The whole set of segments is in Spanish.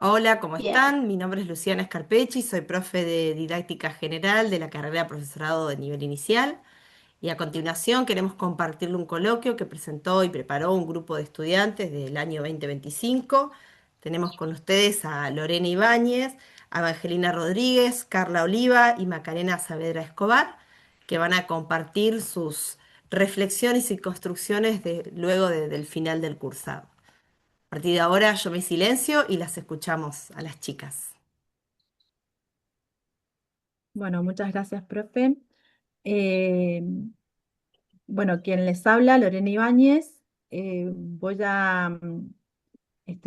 Hola, ¿cómo Bien, están? Mi nombre es Luciana Scarpecci, soy profe de Didáctica General de la carrera de Profesorado de nivel inicial y a continuación queremos compartirle un coloquio que presentó y preparó un grupo de estudiantes del año 2025. Tenemos con ustedes a Lorena Ibáñez, a Evangelina Rodríguez, Carla Oliva y Macarena Saavedra Escobar, que van a compartir sus reflexiones y construcciones del final del cursado. A partir de ahora yo me silencio y las escuchamos a las chicas. bueno, muchas gracias, profe. Eh, bueno, quien les habla, Lorena Ibáñez. Voy a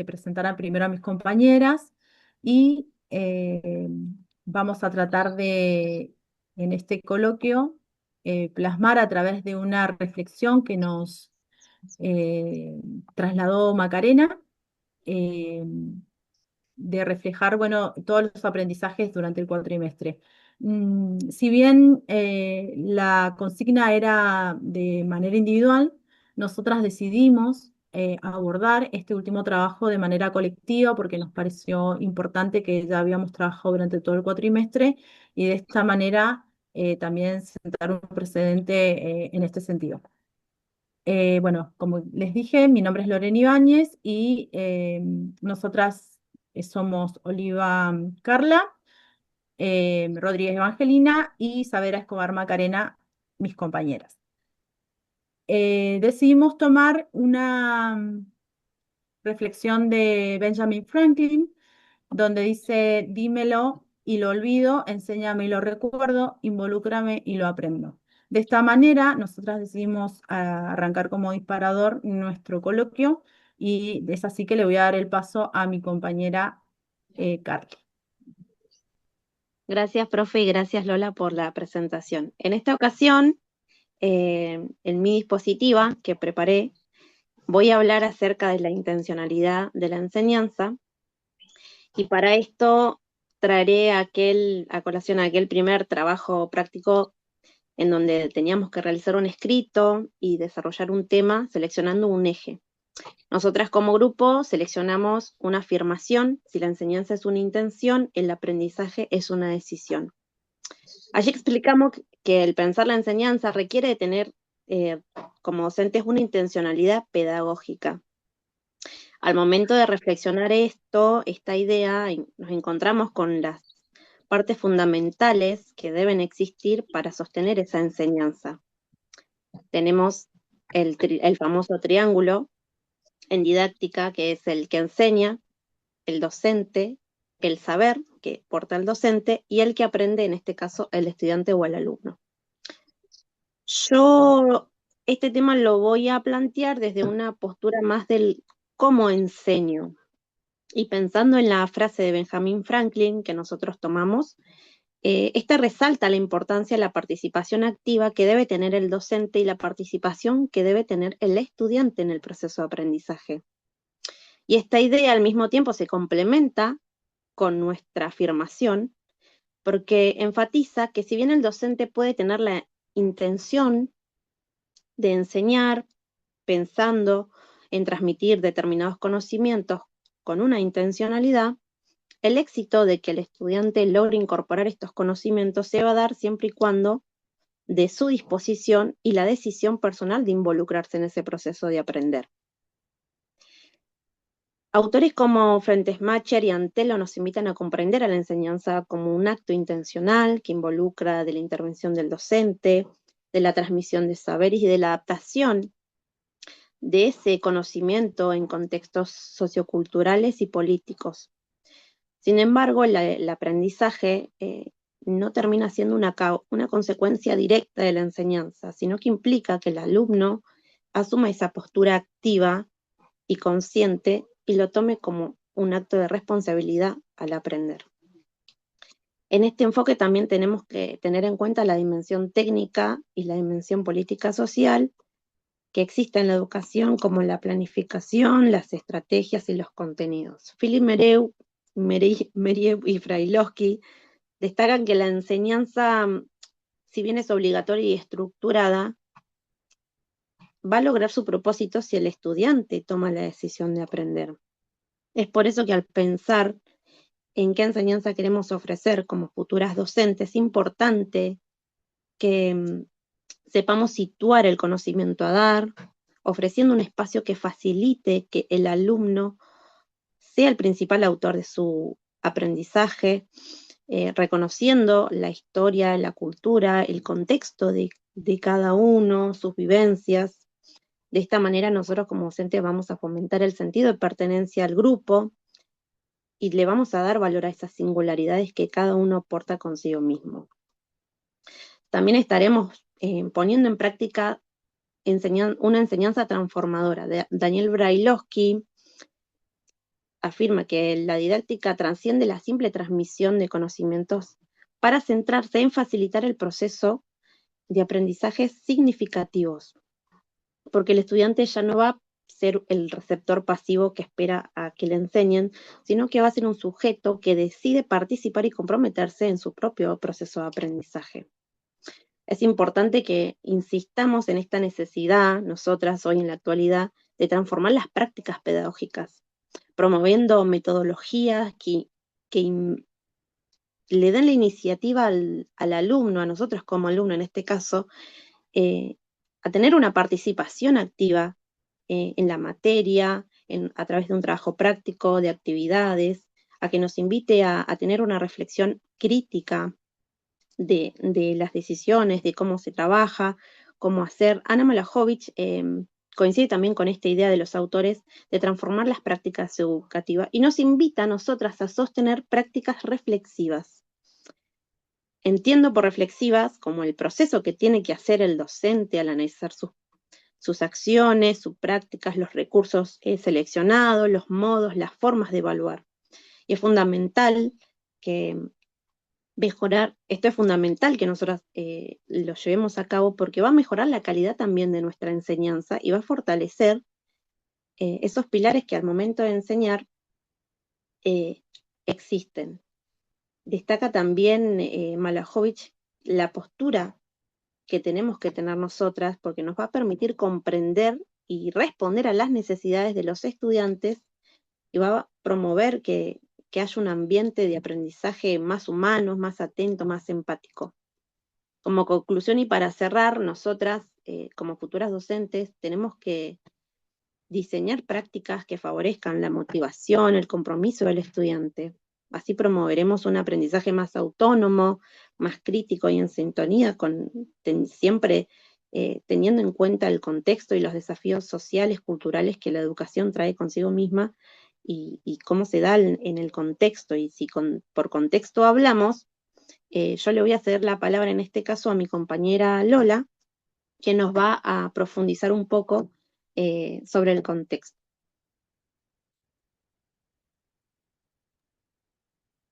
presentar primero a mis compañeras y vamos a tratar de, en este coloquio, plasmar a través de una reflexión que nos eh, trasladó Macarena. eh, de reflejar, bueno, todos los aprendizajes durante el cuatrimestre. Si bien la consigna era de manera individual, nosotras decidimos abordar este último trabajo de manera colectiva porque nos pareció importante que ya habíamos trabajado durante todo el cuatrimestre y de esta manera también sentar un precedente en este sentido. Bueno, como les dije, mi nombre es Lorena Ibáñez y nosotras somos Oliva Carla, Rodríguez Evangelina y Savera Escobar Macarena, mis compañeras. Decidimos tomar una reflexión de Benjamin Franklin, donde dice, dímelo y lo olvido, enséñame y lo recuerdo, involúcrame y lo aprendo. De esta manera, nosotras decidimos arrancar como disparador nuestro coloquio y es así que le voy a dar el paso a mi compañera Carla. Gracias, profe, y gracias, Lola, por la presentación. En esta ocasión, en mi dispositiva que preparé, voy a hablar acerca de la intencionalidad de la enseñanza y para esto traeré a colación aquel primer trabajo práctico en donde teníamos que realizar un escrito y desarrollar un tema seleccionando un eje. Nosotras como grupo seleccionamos una afirmación: si la enseñanza es una intención, el aprendizaje es una decisión. Allí explicamos que el pensar la enseñanza requiere de tener como docentes una intencionalidad pedagógica. Al momento de reflexionar esta idea, nos encontramos con las partes fundamentales que deben existir para sostener esa enseñanza. Tenemos el famoso triángulo en didáctica, que es el que enseña, el docente, el saber que porta el docente y el que aprende, en este caso, el estudiante o el alumno. Yo este tema lo voy a plantear desde una postura más del cómo enseño. Y pensando en la frase de Benjamin Franklin que nosotros tomamos, esta resalta la importancia de la participación activa que debe tener el docente y la participación que debe tener el estudiante en el proceso de aprendizaje. Y esta idea al mismo tiempo se complementa con nuestra afirmación porque enfatiza que si bien el docente puede tener la intención de enseñar, pensando en transmitir determinados conocimientos con una intencionalidad, el éxito de que el estudiante logre incorporar estos conocimientos se va a dar siempre y cuando de su disposición y la decisión personal de involucrarse en ese proceso de aprender. Autores como Frentesmacher y Antelo nos invitan a comprender a la enseñanza como un acto intencional que involucra de la intervención del docente, de la transmisión de saberes y de la adaptación de ese conocimiento en contextos socioculturales y políticos. Sin embargo, el aprendizaje no termina siendo una consecuencia directa de la enseñanza, sino que implica que el alumno asuma esa postura activa y consciente y lo tome como un acto de responsabilidad al aprender. En este enfoque también tenemos que tener en cuenta la dimensión técnica y la dimensión política social que existe en la educación, como la planificación, las estrategias y los contenidos. Philipp Meriev y Frailovsky destacan que la enseñanza, si bien es obligatoria y estructurada, va a lograr su propósito si el estudiante toma la decisión de aprender. Es por eso que al pensar en qué enseñanza queremos ofrecer como futuras docentes, es importante que sepamos situar el conocimiento a dar, ofreciendo un espacio que facilite que el alumno sea el principal autor de su aprendizaje, reconociendo la historia, la cultura, el contexto de cada uno, sus vivencias. De esta manera nosotros como docentes vamos a fomentar el sentido de pertenencia al grupo y le vamos a dar valor a esas singularidades que cada uno aporta consigo mismo. También estaremos poniendo en práctica una enseñanza transformadora. Daniel Brailovsky afirma que la didáctica trasciende la simple transmisión de conocimientos para centrarse en facilitar el proceso de aprendizajes significativos, porque el estudiante ya no va a ser el receptor pasivo que espera a que le enseñen, sino que va a ser un sujeto que decide participar y comprometerse en su propio proceso de aprendizaje. Es importante que insistamos en esta necesidad, nosotras hoy en la actualidad, de transformar las prácticas pedagógicas, promoviendo metodologías que le den la iniciativa al alumno, a nosotros como alumno en este caso, a tener una participación activa en la materia, a través de un trabajo práctico, de actividades, a que nos invite a tener una reflexión crítica de las decisiones, de cómo se trabaja, cómo hacer. Ana Malajovich coincide también con esta idea de los autores de transformar las prácticas educativas y nos invita a nosotras a sostener prácticas reflexivas. Entiendo por reflexivas como el proceso que tiene que hacer el docente al analizar sus acciones, sus prácticas, los recursos seleccionados, los modos, las formas de evaluar. Y es fundamental que esto es fundamental que nosotros lo llevemos a cabo porque va a mejorar la calidad también de nuestra enseñanza y va a fortalecer esos pilares que al momento de enseñar existen. Destaca también Malajovich la postura que tenemos que tener nosotras porque nos va a permitir comprender y responder a las necesidades de los estudiantes y va a promover que haya un ambiente de aprendizaje más humano, más atento, más empático. Como conclusión y para cerrar, nosotras, como futuras docentes, tenemos que diseñar prácticas que favorezcan la motivación, el compromiso del estudiante. Así promoveremos un aprendizaje más autónomo, más crítico y en sintonía siempre teniendo en cuenta el contexto y los desafíos sociales, culturales que la educación trae consigo misma y cómo se da en el contexto. Y si por contexto hablamos, yo le voy a ceder la palabra en este caso a mi compañera Lola, que nos va a profundizar un poco sobre el contexto.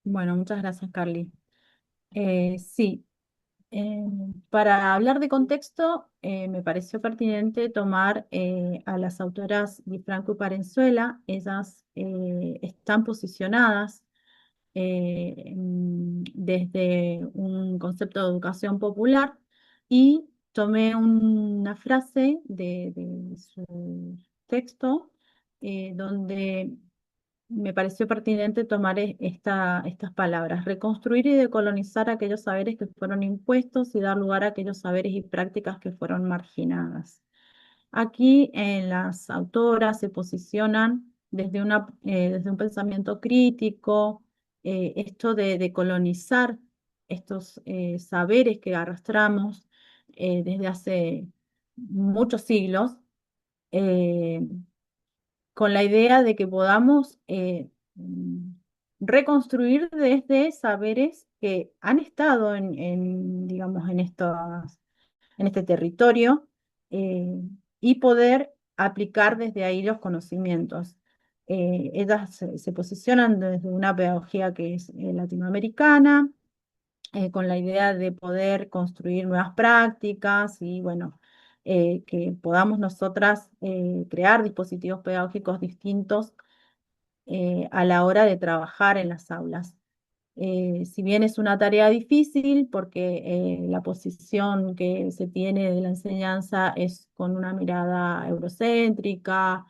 Bueno, muchas gracias, Carly. Sí, para hablar de contexto, me pareció pertinente tomar a las autoras Di Franco y Parenzuela. Ellas están posicionadas desde un concepto de educación popular y tomé una frase de su texto donde me pareció pertinente tomar estas palabras: reconstruir y decolonizar aquellos saberes que fueron impuestos y dar lugar a aquellos saberes y prácticas que fueron marginadas. Aquí las autoras se posicionan desde un pensamiento crítico, esto de colonizar estos saberes que arrastramos desde hace muchos siglos, eh, con la idea de que podamos reconstruir desde saberes que han estado digamos, en este territorio, eh, y poder aplicar desde ahí los conocimientos. Ellas se posicionan desde una pedagogía que es latinoamericana, con la idea de poder construir nuevas prácticas y, bueno, que podamos nosotras crear dispositivos pedagógicos distintos a la hora de trabajar en las aulas. Si bien es una tarea difícil, porque la posición que se tiene de la enseñanza es con una mirada eurocéntrica,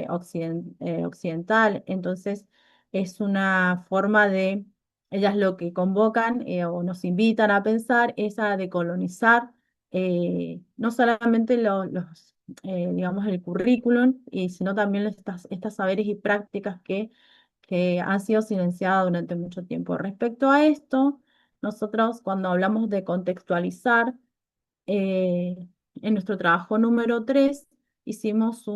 occidental, entonces es una forma de, ellas lo que convocan o nos invitan a pensar es a decolonizar no solamente digamos, el currículum, sino también estas saberes y prácticas que han sido silenciadas durante mucho tiempo. Respecto a esto, nosotros cuando hablamos de contextualizar, eh, en nuestro trabajo número 3 hicimos por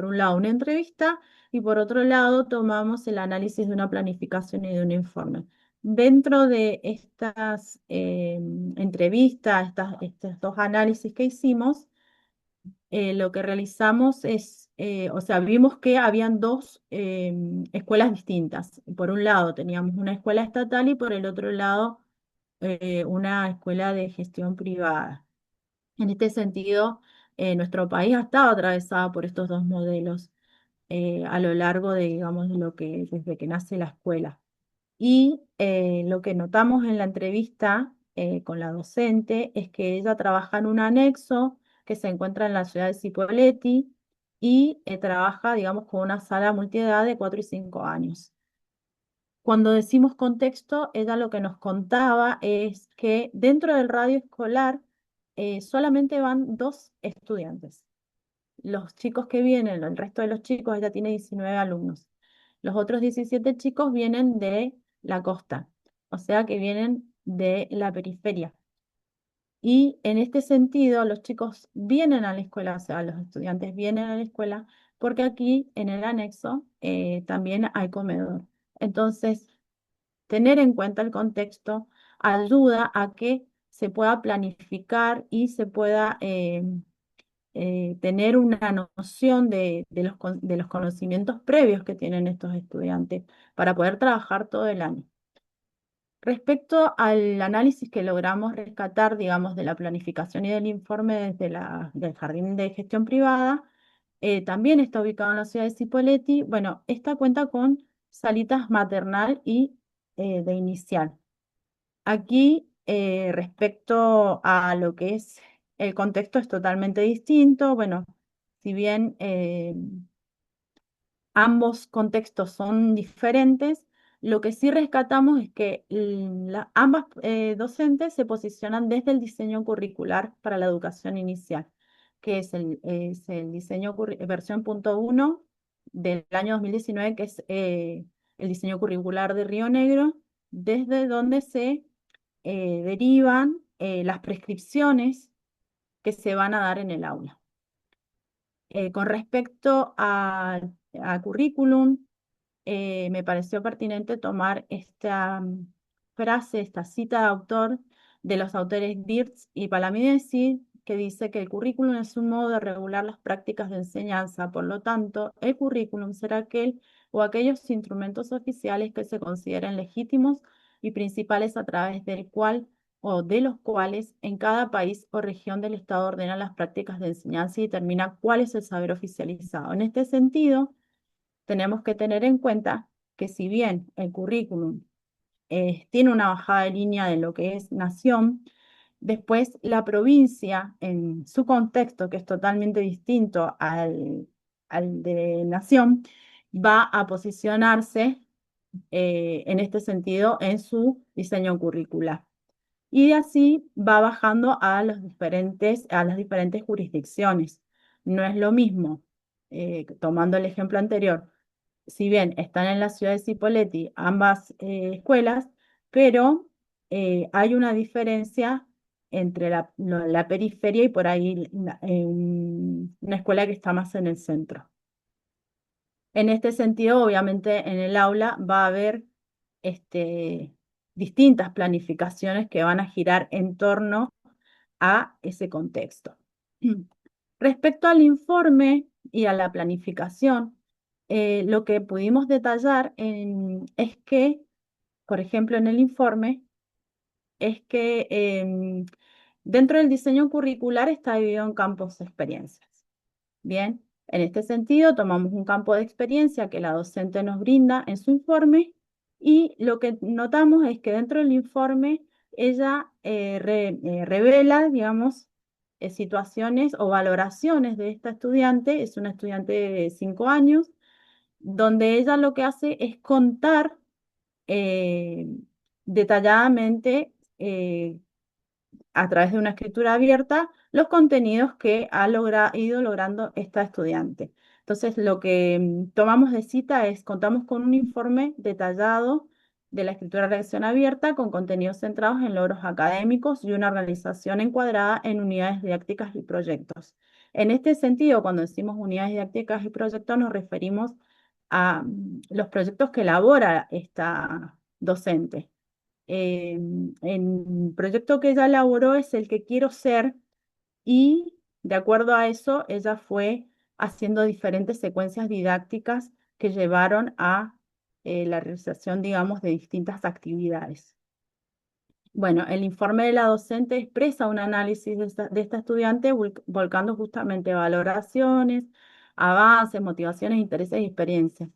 un lado una entrevista y por otro lado tomamos el análisis de una planificación y de un informe. Dentro de estas entrevistas, estos dos análisis que hicimos, lo que realizamos es, o sea, vimos que habían dos escuelas distintas. Por un lado teníamos una escuela estatal y por el otro lado una escuela de gestión privada. En este sentido, nuestro país ha estado atravesado por estos dos modelos a lo largo de, digamos, desde que nace la escuela. Y lo que notamos en la entrevista con la docente es que ella trabaja en un anexo que se encuentra en la ciudad de Cipolletti y trabaja, digamos, con una sala multiedad de 4 y 5 años. Cuando decimos contexto, ella lo que nos contaba es que dentro del radio escolar solamente van 2 estudiantes. Los chicos que vienen, el resto de los chicos, ella tiene 19 alumnos. Los otros 17 chicos vienen de la costa, o sea que vienen de la periferia. Y en este sentido, los chicos vienen a la escuela, o sea, los estudiantes vienen a la escuela porque aquí en el anexo también hay comedor. Entonces, tener en cuenta el contexto ayuda a que se pueda planificar y se pueda tener una noción de los conocimientos previos que tienen estos estudiantes para poder trabajar todo el año. Respecto al análisis que logramos rescatar, digamos, de la planificación y del informe del Jardín de Gestión Privada, también está ubicado en la ciudad de Cipolletti. Bueno, esta cuenta con salitas maternal y de inicial. Aquí, respecto a lo que es el contexto, es totalmente distinto. Bueno, si bien ambos contextos son diferentes, lo que sí rescatamos es que ambas docentes se posicionan desde el diseño curricular para la educación inicial, que es el diseño versión punto uno del año 2019, que es el diseño curricular de Río Negro, desde donde se derivan las prescripciones que se van a dar en el aula. Con respecto a currículum, me pareció pertinente tomar esta frase, esta cita de autor de los autores Birz y Palamidesi, que dice que el currículum es un modo de regular las prácticas de enseñanza. Por lo tanto, el currículum será aquel o aquellos instrumentos oficiales que se consideren legítimos y principales a través del cual o de los cuales en cada país o región del Estado ordenan las prácticas de enseñanza y determina cuál es el saber oficializado. En este sentido, tenemos que tener en cuenta que si bien el currículum tiene una bajada de línea de lo que es nación, después la provincia en su contexto, que es totalmente distinto al de nación, va a posicionarse en este sentido en su diseño curricular. Y de así va bajando a las diferentes jurisdicciones. No es lo mismo, tomando el ejemplo anterior, si bien están en la ciudad de Cipolletti ambas escuelas, pero hay una diferencia entre la periferia y por ahí una escuela que está más en el centro. En este sentido, obviamente, en el aula va a haber distintas planificaciones que van a girar en torno a ese contexto. Respecto al informe y a la planificación, lo que pudimos detallar es que, por ejemplo, en el informe, es que dentro del diseño curricular está dividido en campos de experiencias. Bien, en este sentido, tomamos un campo de experiencia que la docente nos brinda en su informe y lo que notamos es que dentro del informe ella revela, digamos, situaciones o valoraciones de esta estudiante. Es una estudiante de 5 años donde ella lo que hace es contar eh, detalladamente a través de una escritura abierta los contenidos que ha ido logrando esta estudiante. Entonces, lo que tomamos de cita es, contamos con un informe detallado de la escritura de redacción abierta con contenidos centrados en logros académicos y una organización encuadrada en unidades didácticas y proyectos. En este sentido, cuando decimos unidades didácticas y proyectos, nos referimos a los proyectos que elabora esta docente. El proyecto que ella elaboró es el que quiero ser y de acuerdo a eso ella fue haciendo diferentes secuencias didácticas que llevaron a la realización, digamos, de distintas actividades. Bueno, el informe de la docente expresa un análisis de esta estudiante volcando justamente valoraciones, avances, motivaciones, intereses y experiencias.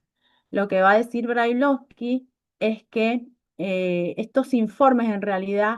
Lo que va a decir Brailovsky es que estos informes en realidad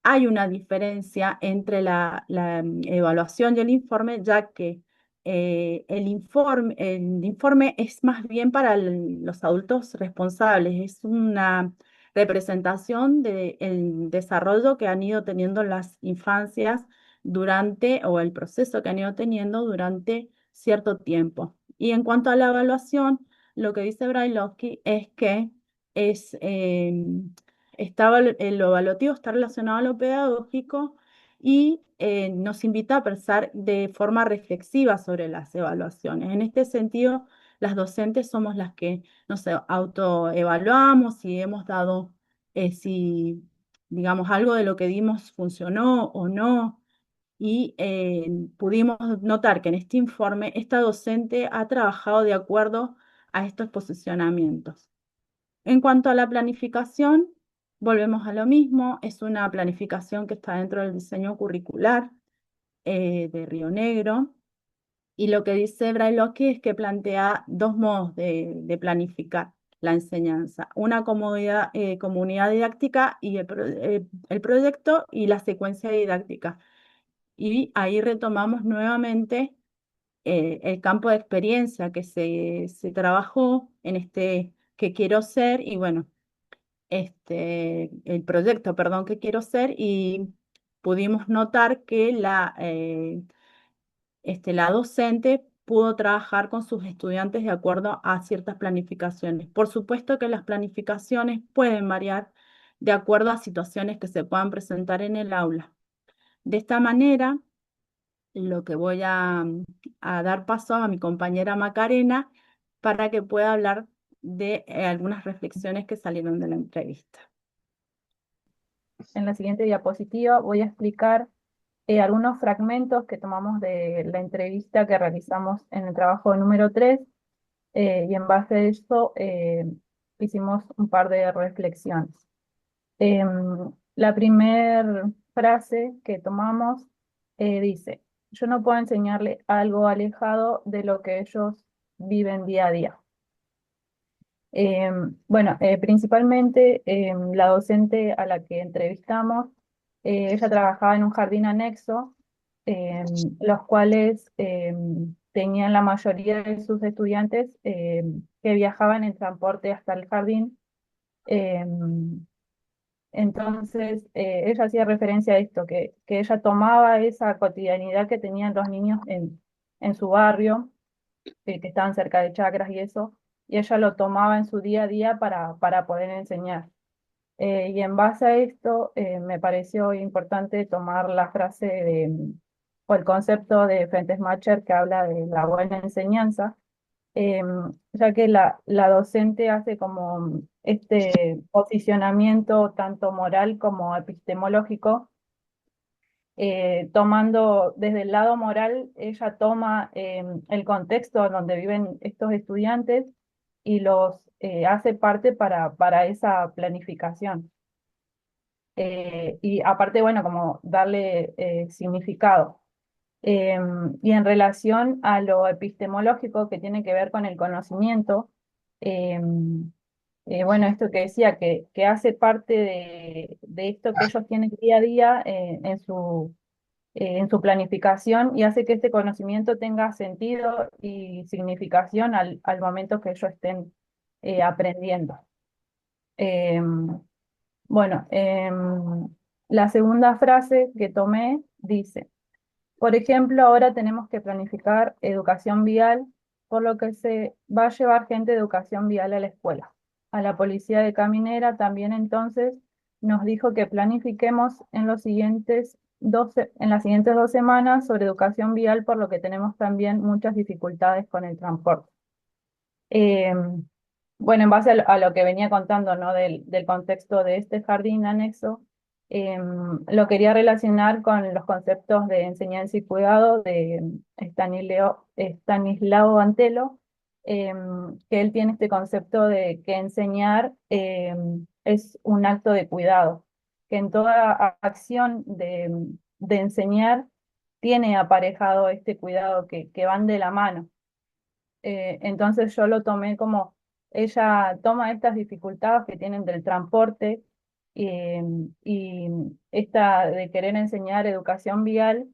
hay una diferencia entre la evaluación y el informe, ya que el informe es más bien para los adultos responsables, es una representación del desarrollo que han ido teniendo las infancias durante, o el proceso que han ido teniendo durante cierto tiempo. Y en cuanto a la evaluación, lo que dice Brailovsky es que es, lo evaluativo está relacionado a lo pedagógico y nos invita a pensar de forma reflexiva sobre las evaluaciones. En este sentido, las docentes somos las que nos autoevaluamos si hemos dado, si digamos algo de lo que dimos funcionó o no. Y pudimos notar que en este informe esta docente ha trabajado de acuerdo a estos posicionamientos. En cuanto a la planificación, volvemos a lo mismo, es una planificación que está dentro del diseño curricular de Río Negro, y lo que dice Brailovsky es que plantea dos modos de planificar la enseñanza, una comunidad didáctica y el proyecto y la secuencia didáctica. Y ahí retomamos nuevamente el campo de experiencia que se trabajó en este que quiero ser y bueno, el proyecto, perdón, que quiero ser y pudimos notar que la docente pudo trabajar con sus estudiantes de acuerdo a ciertas planificaciones. Por supuesto que las planificaciones pueden variar de acuerdo a situaciones que se puedan presentar en el aula. De esta manera, lo que voy a dar paso a mi compañera Macarena para que pueda hablar de algunas reflexiones que salieron de la entrevista. En la siguiente diapositiva voy a explicar algunos fragmentos que tomamos de la entrevista que realizamos en el trabajo número 3 y en base a eso hicimos un par de reflexiones. La primera frase que tomamos dice, yo no puedo enseñarle algo alejado de lo que ellos viven día a día. Bueno, principalmente la docente a la que entrevistamos, ella trabajaba en un jardín anexo, los cuales tenían la mayoría de sus estudiantes que viajaban en transporte hasta el jardín. Entonces, ella hacía referencia a esto, que ella tomaba esa cotidianidad que tenían los niños en su barrio, que estaban cerca de chacras y eso, y ella lo tomaba en su día a día para poder enseñar. Y en base a esto, me pareció importante tomar la frase o el concepto de Fentesmacher que habla de la buena enseñanza, ya que la docente hace como este posicionamiento tanto moral como epistemológico. Tomando desde el lado moral, ella toma el contexto donde viven estos estudiantes y los hace parte para esa planificación. Y aparte, bueno, como darle significado. Y en relación a lo epistemológico que tiene que ver con el conocimiento, bueno, esto que decía, que hace parte de esto que ellos tienen día a día en su planificación y hace que este conocimiento tenga sentido y significación al momento que ellos estén aprendiendo. Bueno, la segunda frase que tomé dice, por ejemplo, ahora tenemos que planificar educación vial, por lo que se va a llevar gente de educación vial a la escuela. A la policía de Caminera también entonces nos dijo que planifiquemos en en las siguientes 2 semanas sobre educación vial, por lo que tenemos también muchas dificultades con el transporte. Eh, bueno, en base a lo que venía contando, ¿no? Del contexto de este jardín anexo, lo quería relacionar con los conceptos de enseñanza y cuidado de Stanislao Antelo, que él tiene este concepto de que enseñar es un acto de cuidado, que en toda acción de enseñar tiene aparejado este cuidado que van de la mano. Entonces yo lo tomé como ella toma estas dificultades que tienen del transporte y esta de querer enseñar educación vial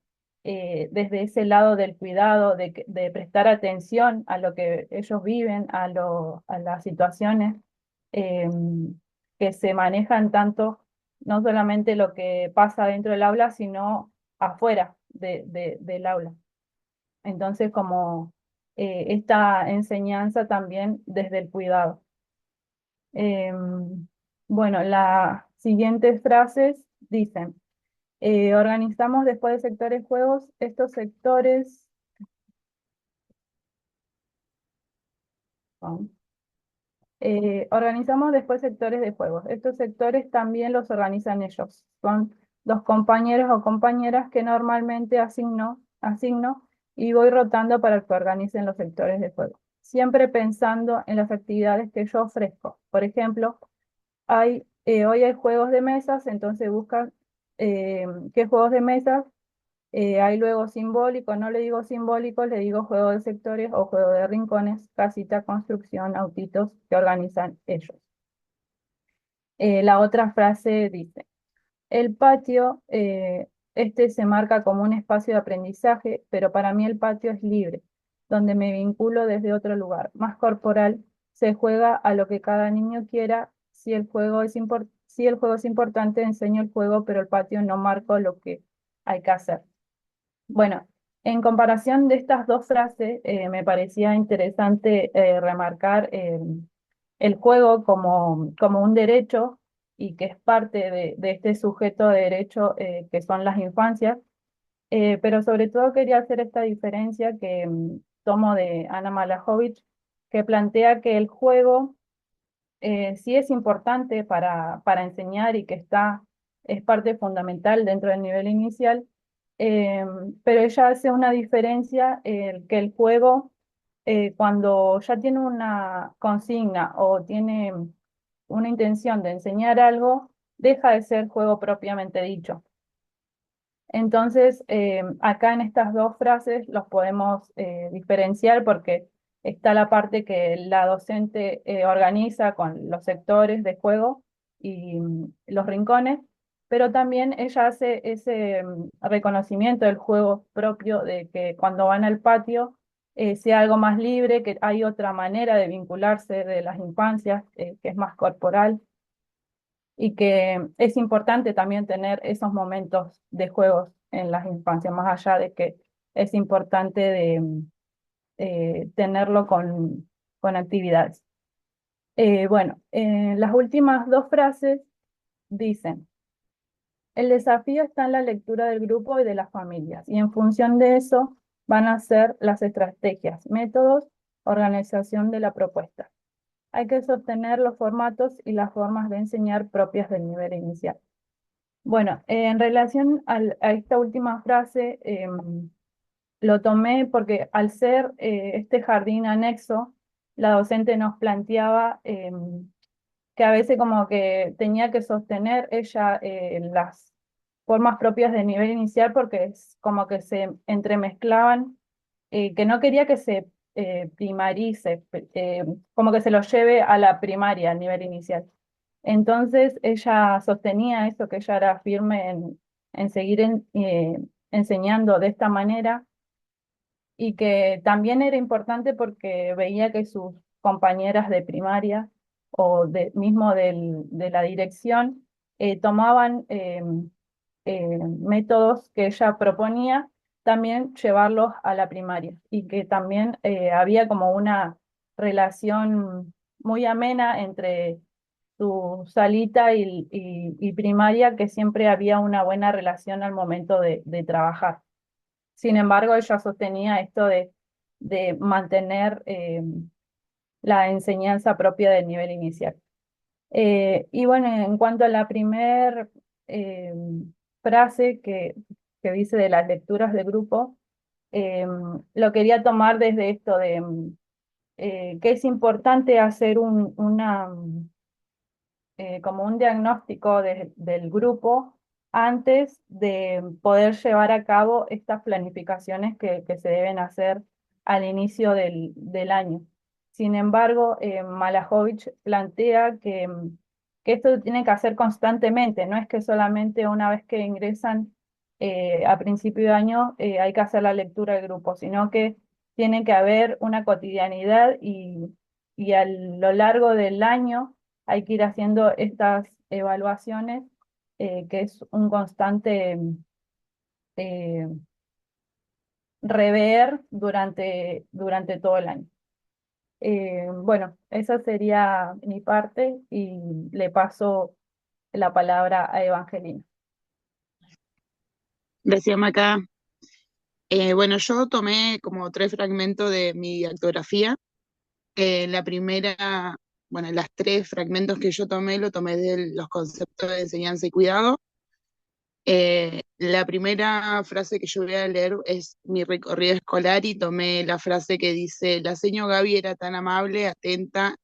desde ese lado del cuidado, de prestar atención a lo que ellos viven, a las situaciones eh, que se manejan tanto, no solamente lo que pasa dentro del aula, sino afuera del aula. Entonces, como esta enseñanza también desde el cuidado. Bueno, las siguientes frases dicen, organizamos después de sectores juegos, estos sectores son, organizamos después sectores de juegos. Estos sectores también los organizan ellos. Son los compañeros o compañeras que normalmente asigno y voy rotando para que organicen los sectores de juego. Siempre pensando en las actividades que yo ofrezco. Por ejemplo, hoy hay juegos de mesas, entonces buscan qué juegos de mesas. Hay luego simbólico, no le digo simbólico, le digo juego de sectores o juego de rincones, casita, construcción, autitos que organizan ellos. La otra frase dice, el patio, este se marca como un espacio de aprendizaje, pero para mí el patio es libre, donde me vinculo desde otro lugar, más corporal, se juega a lo que cada niño quiera, si el juego es importante, enseño el juego, pero el patio no marco lo que hay que hacer. Bueno, en comparación de estas dos frases, me parecía interesante remarcar el juego como un derecho y que es parte de este sujeto de derecho que son las infancias, pero sobre todo quería hacer esta diferencia que tomo de Ana Malajovic, que plantea que el juego sí es importante para enseñar y que es parte fundamental dentro del nivel inicial, eh, pero ella hace una diferencia que el juego, cuando ya tiene una consigna o tiene una intención de enseñar algo, deja de ser juego propiamente dicho. Entonces, acá en estas dos frases los podemos diferenciar porque está la parte que la docente organiza con los sectores de juego y los rincones, pero también ella hace ese reconocimiento del juego propio de que cuando van al patio sea algo más libre, que hay otra manera de vincularse de las infancias, que es más corporal y que es importante también tener esos momentos de juegos en las infancias, más allá de que es importante tenerlo con actividades. Bueno, las últimas dos frases dicen, el desafío está en la lectura del grupo y de las familias, y en función de eso van a ser las estrategias, métodos, organización de la propuesta. Hay que sostener los formatos y las formas de enseñar propias del nivel inicial. Bueno, en relación a esta última frase, lo tomé porque al ser este jardín anexo, la docente nos planteaba que a veces como que tenía que sostener ella las formas propias del nivel inicial porque es como que se entremezclaban, que no quería que se primarice, como que se lo lleve a la primaria, al nivel inicial. Entonces ella sostenía eso, que ella era firme en seguir enseñando de esta manera y que también era importante porque veía que sus compañeras de primaria o mismo de la dirección tomaban métodos que ella proponía, también llevarlos a la primaria y que también había como una relación muy amena entre su salita y primaria, que siempre había una buena relación al momento de trabajar. Sin embargo, ella sostenía esto de mantener la enseñanza propia del nivel inicial. Y bueno, en cuanto a la primer eh, frase que dice de las lecturas de grupo, lo quería tomar desde esto de que es importante hacer como un diagnóstico del grupo antes de poder llevar a cabo estas planificaciones que se deben hacer al inicio del año. Sin embargo, Malajovich plantea que esto tiene que hacer constantemente, no es que solamente una vez que ingresan a principio de año hay que hacer la lectura del grupo, sino que tiene que haber una cotidianidad y a lo largo del año hay que ir haciendo estas evaluaciones, que es un constante eh, rever durante todo el año. Bueno, esa sería mi parte y le paso la palabra a Evangelina. Gracias, Maca. Bueno, yo tomé como 3 fragmentos de mi dactografía. La primera, bueno, las 3 fragmentos que yo tomé, lo tomé de los conceptos de enseñanza y cuidado. La primera frase que yo voy a leer es mi recorrido escolar y tomé la frase que dice: la señora Gaby era tan amable, atenta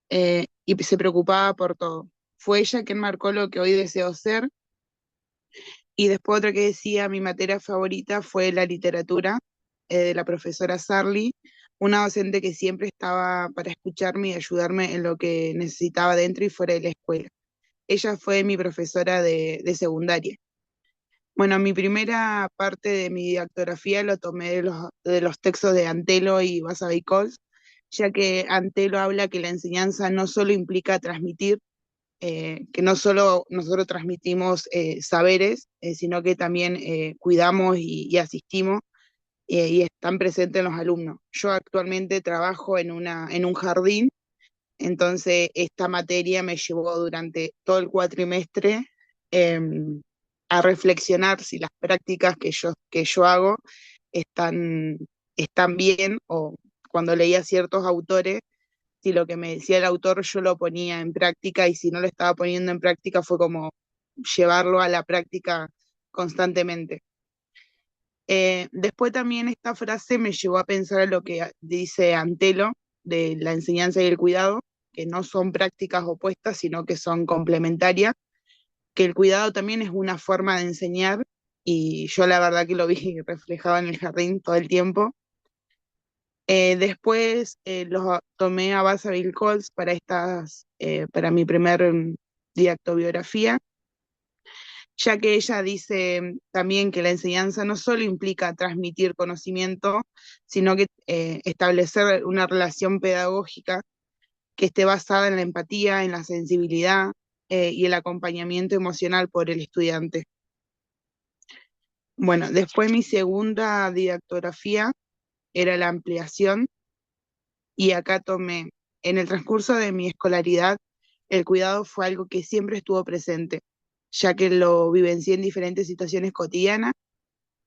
y se preocupaba por todo. Fue ella quien marcó lo que hoy deseo ser. Y después otra que decía: mi materia favorita fue la literatura, de la profesora Sarli, una docente que siempre estaba para escucharme y ayudarme en lo que necesitaba dentro y fuera de la escuela. Ella fue mi profesora de secundaria. Bueno, mi primera parte de mi didactografía lo tomé de los textos de Antelo y Basavilcos, ya que Antelo habla que la enseñanza no solo implica transmitir, que no solo nosotros transmitimos saberes, sino que también cuidamos y asistimos y están presentes en los alumnos. Yo actualmente trabajo en un jardín, entonces esta materia me llevó durante todo el cuatrimestre eh, a reflexionar si las prácticas que yo hago están, están bien, o cuando leía ciertos autores, si lo que me decía el autor yo lo ponía en práctica, y si no lo estaba poniendo en práctica fue como llevarlo a la práctica constantemente. Después también esta frase me llevó a pensar en lo que dice Antelo de la enseñanza y el cuidado, que no son prácticas opuestas, sino que son complementarias, que el cuidado también es una forma de enseñar, y yo la verdad que lo vi reflejado en el jardín todo el tiempo. Después los tomé a Basavilcos Coles para mi primer didactobiografía, ya que ella dice también que la enseñanza no solo implica transmitir conocimiento, sino que establecer una relación pedagógica que esté basada en la empatía, en la sensibilidad y el acompañamiento emocional por el estudiante. Bueno, después mi segunda didactografía era la ampliación, y acá tomé: en el transcurso de mi escolaridad, el cuidado fue algo que siempre estuvo presente, ya que lo vivencié en diferentes situaciones cotidianas,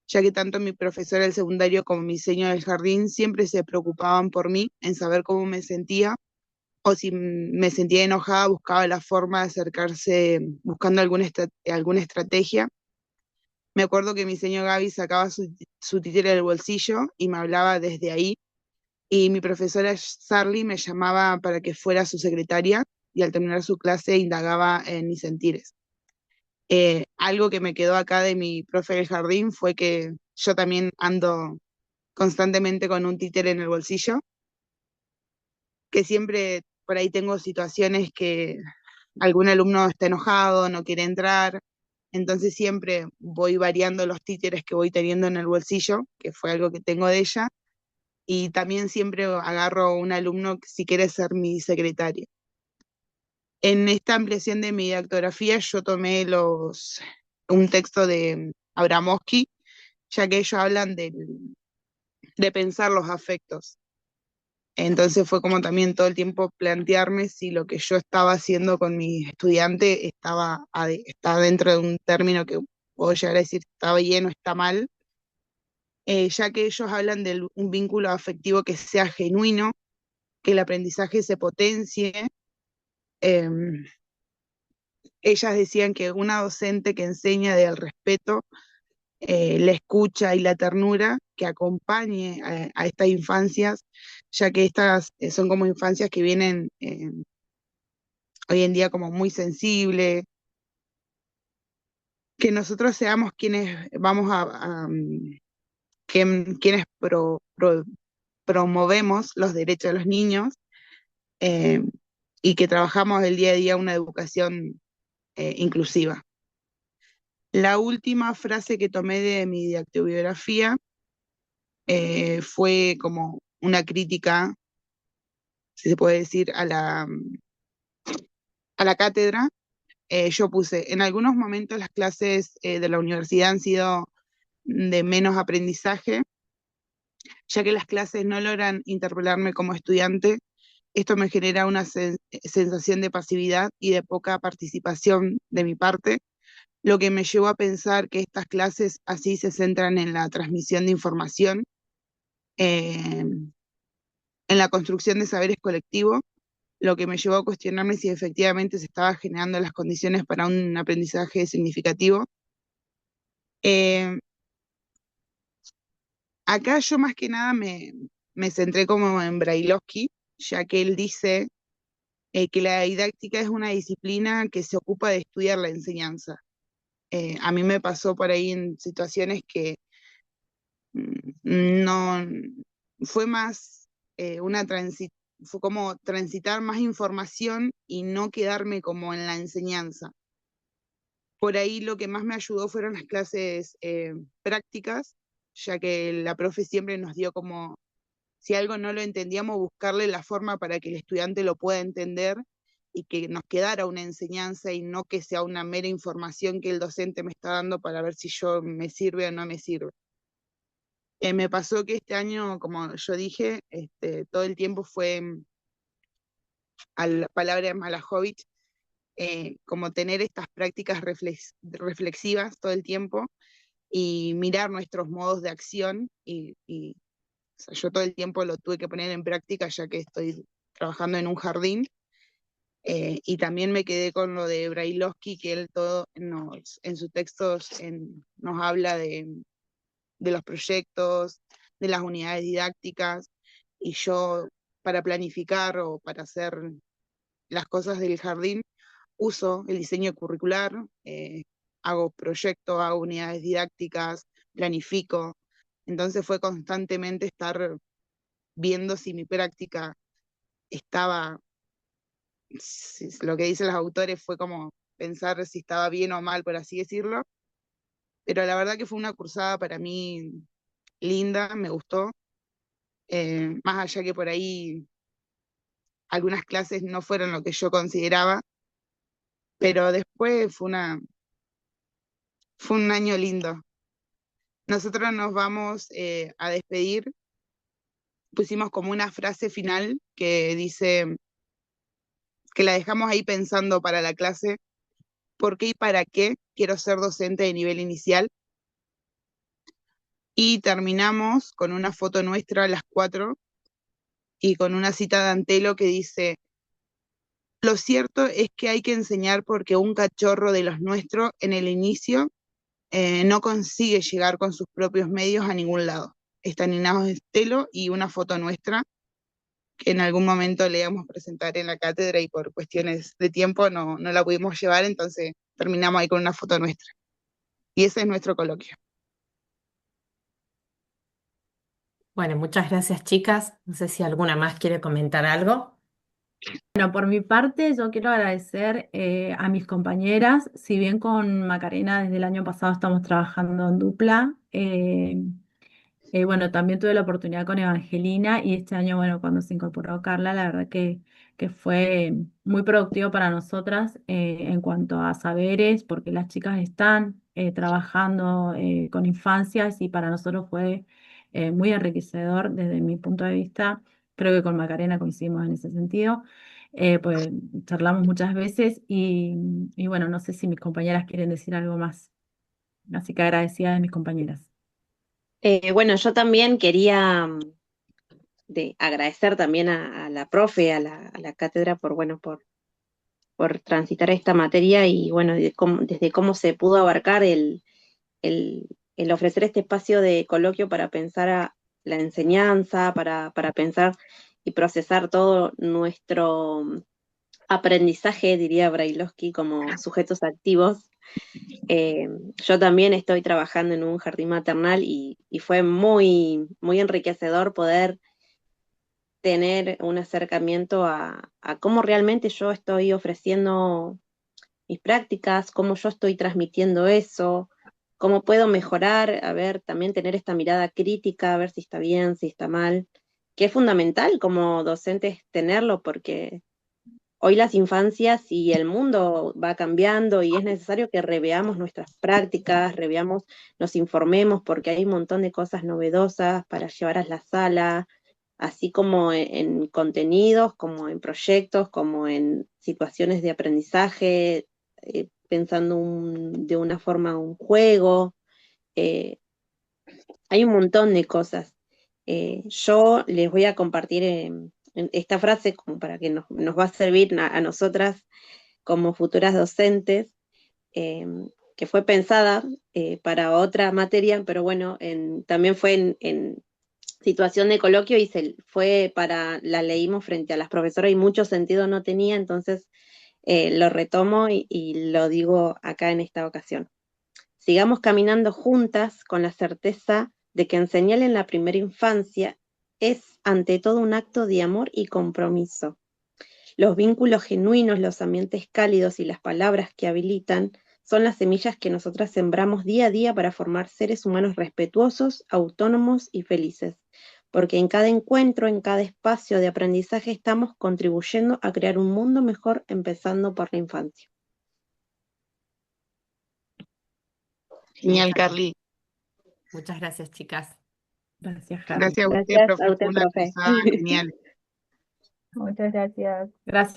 ya que tanto mi profesora del secundario como mi señor del jardín siempre se preocupaban por mí, en saber cómo me sentía, o si me sentía enojada, buscaba la forma de acercarse buscando alguna estrategia. Me acuerdo que mi señor Gaby sacaba su títere del bolsillo y me hablaba desde ahí, y mi profesora Sarli me llamaba para que fuera su secretaria, y al terminar su clase indagaba en mis sentires. Algo que me quedó acá de mi profe del jardín fue que yo también ando constantemente con un títere en el bolsillo, que siempre por ahí tengo situaciones que algún alumno está enojado, no quiere entrar, entonces siempre voy variando los títeres que voy teniendo en el bolsillo, que fue algo que tengo de ella, y también siempre agarro un alumno si quiere ser mi secretario. En esta ampliación de mi dactografía yo tomé un texto de Abramowski, ya que ellos hablan de pensar los afectos. Entonces fue como también todo el tiempo plantearme si lo que yo estaba haciendo con mis estudiantes estaba dentro de un término que puedo llegar a decir está bien o está mal, ya que ellos hablan de un vínculo afectivo que sea genuino, que el aprendizaje se potencie. em, Ellas decían que una docente que enseña del respeto, la escucha y la ternura, que acompañe a estas infancias, ya que estas son como infancias que vienen hoy en día como muy sensibles, que nosotros seamos quienes vamos quienes promovemos los derechos de los niños, eh, y que trabajamos el día a día una educación inclusiva. La última frase que tomé de mi didactobiografía fue como una crítica, si se puede decir, a la cátedra. Yo puse, en algunos momentos las clases de la universidad han sido de menos aprendizaje, ya que las clases no logran interpelarme como estudiante. Esto me genera una sensación de pasividad y de poca participación de mi parte, lo que me llevó a pensar que estas clases así se centran en la transmisión de información, eh, en la construcción de saberes colectivos, lo que me llevó a cuestionarme si efectivamente se estaba generando las condiciones para un aprendizaje significativo. Eh, Acá yo más que nada me centré como en Brailovsky, ya que él dice que la didáctica es una disciplina que se ocupa de estudiar la enseñanza. A mí me pasó por ahí en situaciones que no fue más fue como transitar más información y no quedarme como en la enseñanza. Por ahí lo que más me ayudó fueron las clases prácticas, ya que la profe siempre nos dio como, si algo no lo entendíamos, buscarle la forma para que el estudiante lo pueda entender y que nos quedara una enseñanza y no que sea una mera información que el docente me está dando para ver si yo me sirve o no me sirve. Me pasó que este año, como yo dije, todo el tiempo fue a la palabra de Malajovich, como tener estas prácticas reflexivas todo el tiempo y mirar nuestros modos de acción o sea, yo todo el tiempo lo tuve que poner en práctica ya que estoy trabajando en un jardín, y también me quedé con lo de Brailovsky, que él todo en sus textos nos habla de los proyectos, de las unidades didácticas, y yo para planificar o para hacer las cosas del jardín uso el diseño curricular, hago proyectos, hago unidades didácticas, planifico. Entonces fue constantemente estar viendo si mi práctica estaba, lo que dicen los autores fue como pensar si estaba bien o mal, por así decirlo. Pero la verdad que fue una cursada para mí linda, me gustó. Más allá que por ahí algunas clases no fueron lo que yo consideraba, pero después fue un año lindo. Nosotros nos vamos a despedir, pusimos como una frase final que dice, que la dejamos ahí pensando para la clase: ¿por qué y para qué quiero ser docente de nivel inicial? Y terminamos con una foto nuestra a las 4 y con una cita de Antelo que dice: lo cierto es que hay que enseñar porque un cachorro de los nuestros en el inicio no consigue llegar con sus propios medios a ningún lado. Está Nina Estelo y una foto nuestra que en algún momento le íbamos a presentar en la cátedra y por cuestiones de tiempo no la pudimos llevar, entonces terminamos ahí con una foto nuestra. Y ese es nuestro coloquio. Bueno, muchas gracias, chicas. No sé si alguna más quiere comentar algo. Bueno, por mi parte, yo quiero agradecer a mis compañeras, si bien con Macarena desde el año pasado estamos trabajando en dupla, bueno, también tuve la oportunidad con Evangelina y este año, bueno, cuando se incorporó Carla, la verdad que fue muy productivo para nosotras en cuanto a saberes, porque las chicas están trabajando con infancias y para nosotros fue muy enriquecedor desde mi punto de vista. Creo que con Macarena coincidimos en ese sentido. Pues charlamos muchas veces y bueno, no sé si mis compañeras quieren decir algo más. Así que agradecida de mis compañeras. Bueno, yo también quería agradecer también a la profe, a la cátedra por, bueno, por transitar esta materia y bueno, desde cómo se pudo abarcar el, el ofrecer este espacio de coloquio para pensar la enseñanza, para pensar y procesar todo nuestro aprendizaje, diría Brailovsky, como sujetos activos. Eh, yo también estoy trabajando en un jardín maternal y fue muy, muy enriquecedor poder tener un acercamiento a cómo realmente yo estoy ofreciendo mis prácticas, cómo yo estoy transmitiendo eso, cómo puedo mejorar, a ver, también tener esta mirada crítica, a ver si está bien, si está mal, que es fundamental como docentes tenerlo porque hoy las infancias y el mundo va cambiando y es necesario que reveamos nuestras prácticas, reveamos, nos informemos porque hay un montón de cosas novedosas para llevar a la sala, así como en contenidos, como en proyectos, como en situaciones de aprendizaje, pensando de una forma un juego. eh, Hay un montón de cosas. Yo les voy a compartir esta frase como para que nos va a servir a nosotras como futuras docentes, eh, que fue pensada para otra materia, pero bueno, también fue en situación de coloquio y la leímos frente a las profesoras y mucho sentido no tenía, entonces lo retomo y lo digo acá en esta ocasión. Sigamos caminando juntas con la certeza de que enseñar en la primera infancia es ante todo un acto de amor y compromiso. Los vínculos genuinos, los ambientes cálidos y las palabras que habilitan son las semillas que nosotras sembramos día a día para formar seres humanos respetuosos, autónomos y felices. Porque en cada encuentro, en cada espacio de aprendizaje estamos contribuyendo a crear un mundo mejor, empezando por la infancia. Genial, Muchas, Carly. muchas gracias, chicas. Gracias, Harry. Gracias a usted, Gracias profe. a Fue usted, una profe. cruzada genial. Muchas gracias. Gracias.